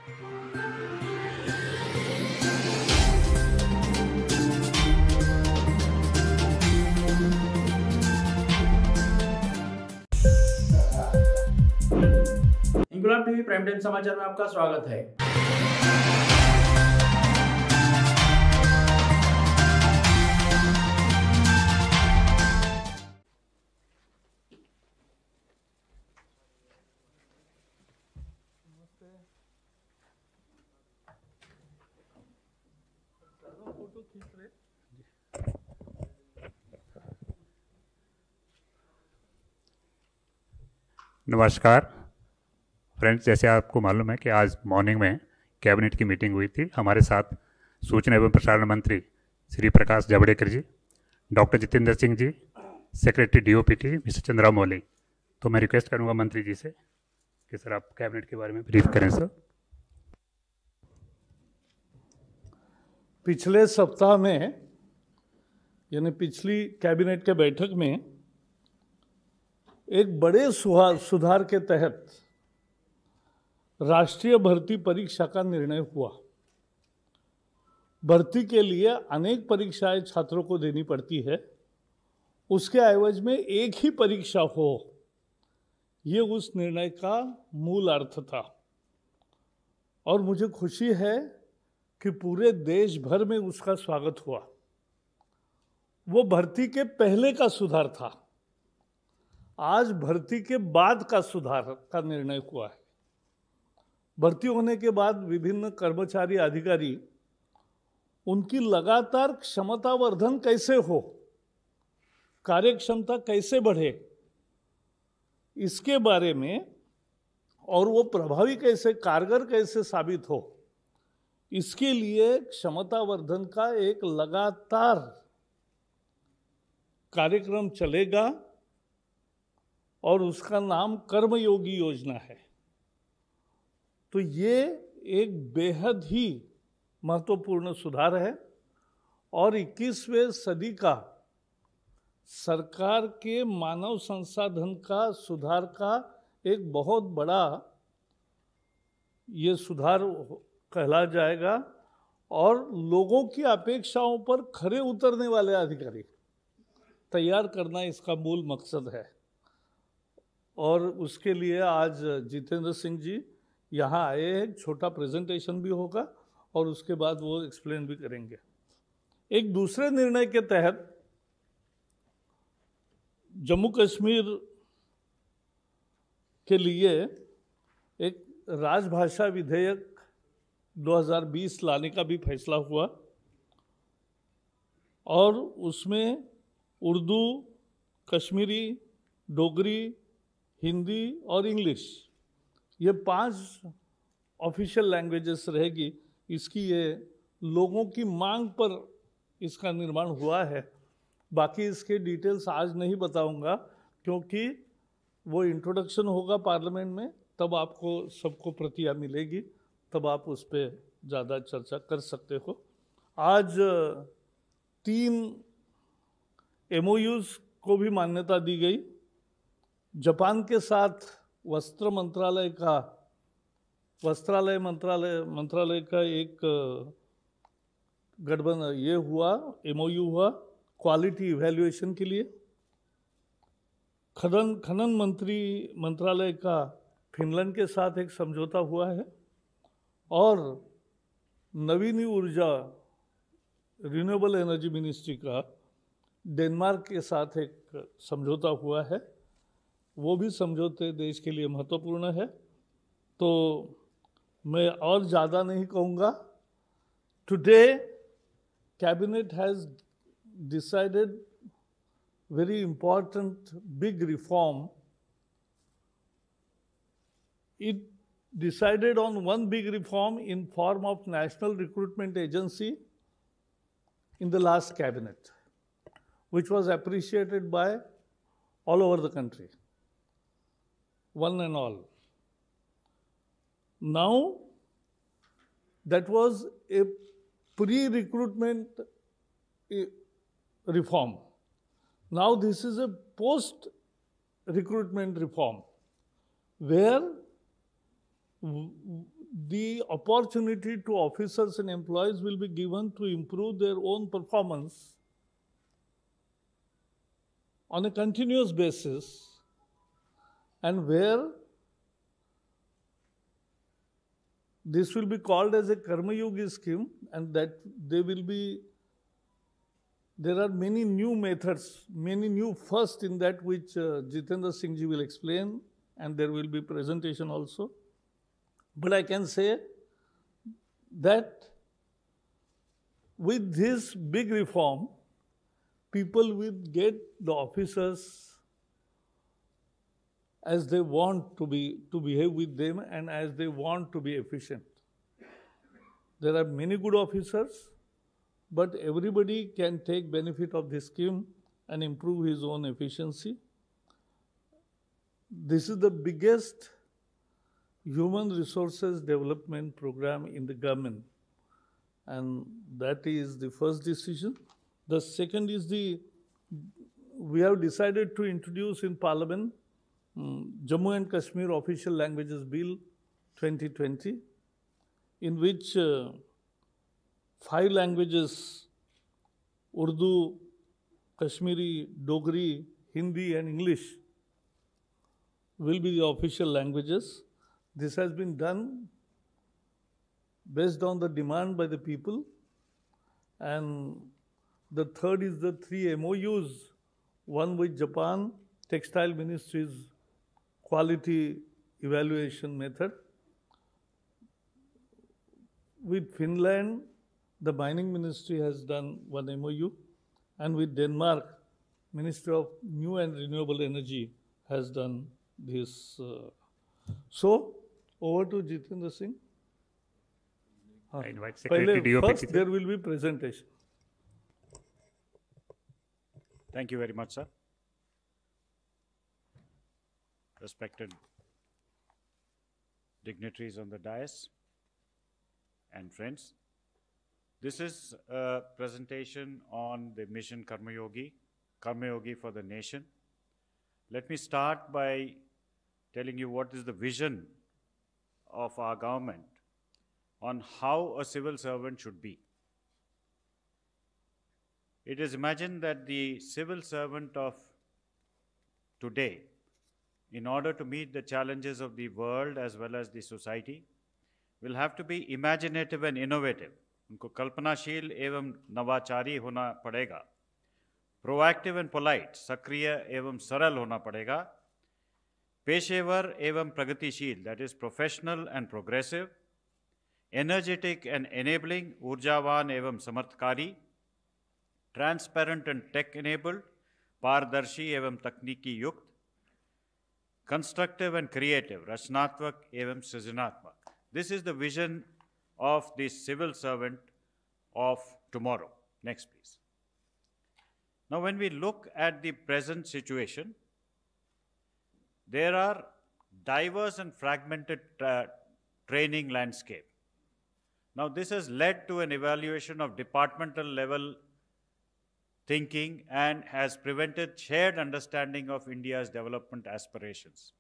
इंकुलाब TV prime time समाचार में आपका स्वागत है। नमस्कार फ्रेंड्स, जैसे आपको मालूम है कि आज मॉर्निंग में कैबिनेट की मीटिंग हुई थी। हमारे साथ सूचना एवं प्रसारण मंत्री श्री प्रकाश जावड़ेकर जी, doctor Jitendra Singh ji, secretary DOPT mister Chandra मौली। तो मैं रिक्वेस्ट करूंगा मंत्री जी से कि सर आप कैबिनेट के बारे में ब्रीफ करें। सर, पिछले सप्ताह में यानी पिछली कैबिनेट के बैठक में एक बड़े सुधार के तहत राष्ट्रीय भर्ती परीक्षा का निर्णय हुआ। भर्ती के लिए अनेक परीक्षाएं छात्रों को देनी पड़ती है, उसके एवज में एक ही परीक्षा हो, ये उस निर्णय का मूल अर्थ था। और मुझे खुशी है कि पूरे देश भर में उसका स्वागत हुआ। वो भर्ती के पहले का सुधार था, आज भर्ती के बाद का सुधार का निर्णय हुआ है। भर्ती होने के बाद विभिन्न कर्मचारी अधिकारी उनकी लगातार क्षमतावर्धन कैसे हो, कार्यक्षमता कैसे बढ़े, इसके बारे में, और वो प्रभावी कैसे, कारगर कैसे साबित हो, इसके लिए क्षमतावर्धन का एक लगातार कार्यक्रम चलेगा और उसका नाम कर्मयोगी योजना है। तो ये एक बेहद ही महत्वपूर्ण सुधार है और 21वें सदी का सरकार के मानव संसाधन का सुधार का एक बहुत बड़ा ये सुधार कहला जाएगा। और लोगों की अपेक्षाओं पर खरे उतरने वाले अधिकारी तैयार करना इसका मूल मकसद है। और उसके लिए आज जितेंद्र सिंह जी यहाँ आए हैं, छोटा प्रेजेंटेशन भी होगा और उसके बाद वो एक्सप्लेन भी करेंगे। एक दूसरे निर्णय के तहत जम्मू कश्मीर के लिए एक राजभाषा विधेयक 2020 लाने का भी फैसला हुआ और उसमें उर्दू, कश्मीरी, डोगरी, हिंदी और इंग्लिश, ये 5 ऑफिशियल लैंग्वेजेस रहेगी। इसकी ये लोगों की मांग पर इसका निर्माण हुआ है। बाकी इसके डिटेल्स आज नहीं बताऊंगा क्योंकि वो इंट्रोडक्शन होगा पार्लियामेंट में, तब आपको सबको प्रतियां मिलेगी, तब आप उस पर ज़्यादा चर्चा कर सकते हो। आज 3 MOUs को भी मान्यता दी गई। जापान के साथ वस्त्रालय मंत्रालय का एक गठबंधन ये हुआ, MOU हुआ क्वालिटी इवैल्यूएशन के लिए। खनन मंत्रालय का फिनलैंड के साथ एक समझौता हुआ है और नवीन ऊर्जा रिन्यूएबल एनर्जी मिनिस्ट्री का डेनमार्क के साथ एक समझौता हुआ है। वो भी समझौते देश के लिए महत्वपूर्ण है। तो मैं और ज़्यादा नहीं कहूँगा। Today cabinet has decided very important big reform. It decided on one big reform in form of National Recruitment Agency in the last cabinet, which was appreciated by all over the country, one and all. Now, that was a pre-recruitment reform. Now this is a post-recruitment reform where the opportunity to officers and employees will be given to improve their own performance on a continuous basis, and where this will be called as a Karma Yogi scheme, and that there are many new methods, many new first in that, which Jitendra Singh ji will explain, and there will be presentation also. But I can say that with this big reform, people will get the officers as they want to behave with them and as they want to be efficient. There are many good officers, but everybody can take benefit of this scheme and improve his own efficiency. This is the biggest human resources development program in the government, and that is the first decision. The second is we have decided to introduce in Parliament Jammu and Kashmir Official Languages Bill 2020, in which 5 languages, Urdu, Kashmiri, Dogri, Hindi and English, will be the official languages. This has been done based on the demand by the people. And the third is the 3 MOUs, one with Japan, Textile Ministry's quality evaluation method. With Finland, the Mining Ministry has done 1 MOU, and with Denmark, Ministry of New and Renewable Energy has done this. So, over to Jitendra Singh. I invite Secretary DOP. First, there will be presentation. Thank you very much, sir. Respected dignitaries on the dais and friends, this is a presentation on the mission Karma Yogi for the nation. Let me start by telling you what is the vision of our government on how a civil servant should be. It is imagined that the civil servant of today, in order to meet the challenges of the world as well as the society, will have to be imaginative and innovative. उनको कल्पनाशील एवं नवाचारी होना पड़ेगा, proactive and polite, सक्रिय एवं सरल होना पड़ेगा, पेशेवर एवं प्रगतिशील, that is professional and progressive, energetic and enabling, ऊर्जावान एवं समर्थकारी, ट्रांसपेरेंट एंड टेक एनेबल्ड, पारदर्शी एवं तकनीकी युक्त, कंस्ट्रक्टिव एंड क्रिएटिव, रचनात्मक एवं सृजनात्मक. This is the vision of the civil servant of tomorrow. Next, please. Now, when we look at the present situation, there are diverse and fragmented training landscape. Now, this has led to an evaluation of departmental level thinking and has prevented shared understanding of India's development aspirations.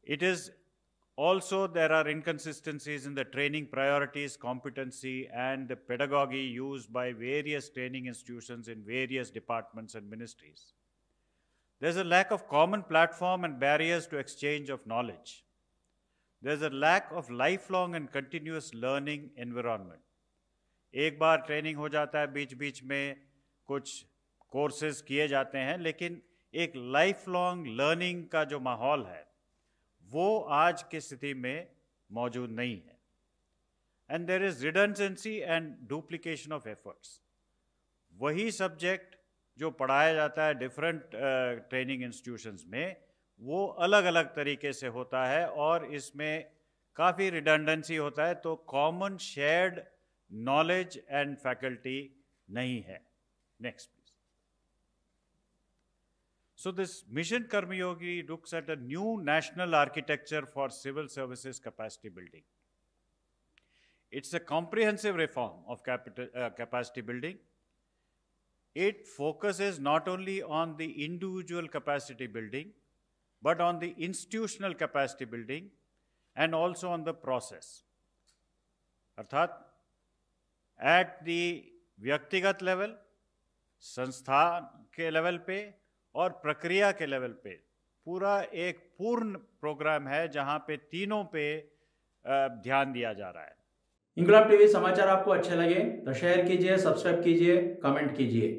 It is also, there are inconsistencies in the training priorities, competency, and the pedagogy used by various training institutions in various departments and ministries. There's a lack of common platform and barriers to exchange of knowledge. There's a lack of lifelong and continuous learning environment. एक बार training हो जाता है, बीच बीच में कुछ courses किए जाते हैं, लेकिन एक लाइफ लॉन्ग लर्निंग का जो माहौल है वो आज की स्थिति में मौजूद नहीं है. And there is redundancy and duplication of efforts. वही सब्जेक्ट जो पढ़ाया जाता है डिफरेंट ट्रेनिंग इंस्टीट्यूशंस में, वो अलग अलग तरीके से होता है और इसमें काफ़ी रिडंडेंसी होता है, तो common shared knowledge and faculty नहीं है. Next. So this mission Karma Yogi looks at a new national architecture for civil services capacity building. It's a comprehensive reform of capacity building. It focuses not only on the individual capacity building, but on the institutional capacity building, and also on the process. अर्थात at the व्यक्तिगत level, संस्थान के level पे और प्रक्रिया के level पे पूरा एक पूर्ण प्रोग्राम है जहां पे तीनों पे ध्यान दिया जा रहा है। इंकलाब टीवी समाचार आपको अच्छे लगे तो शेयर कीजिए, सब्सक्राइब कीजिए, कमेंट कीजिए।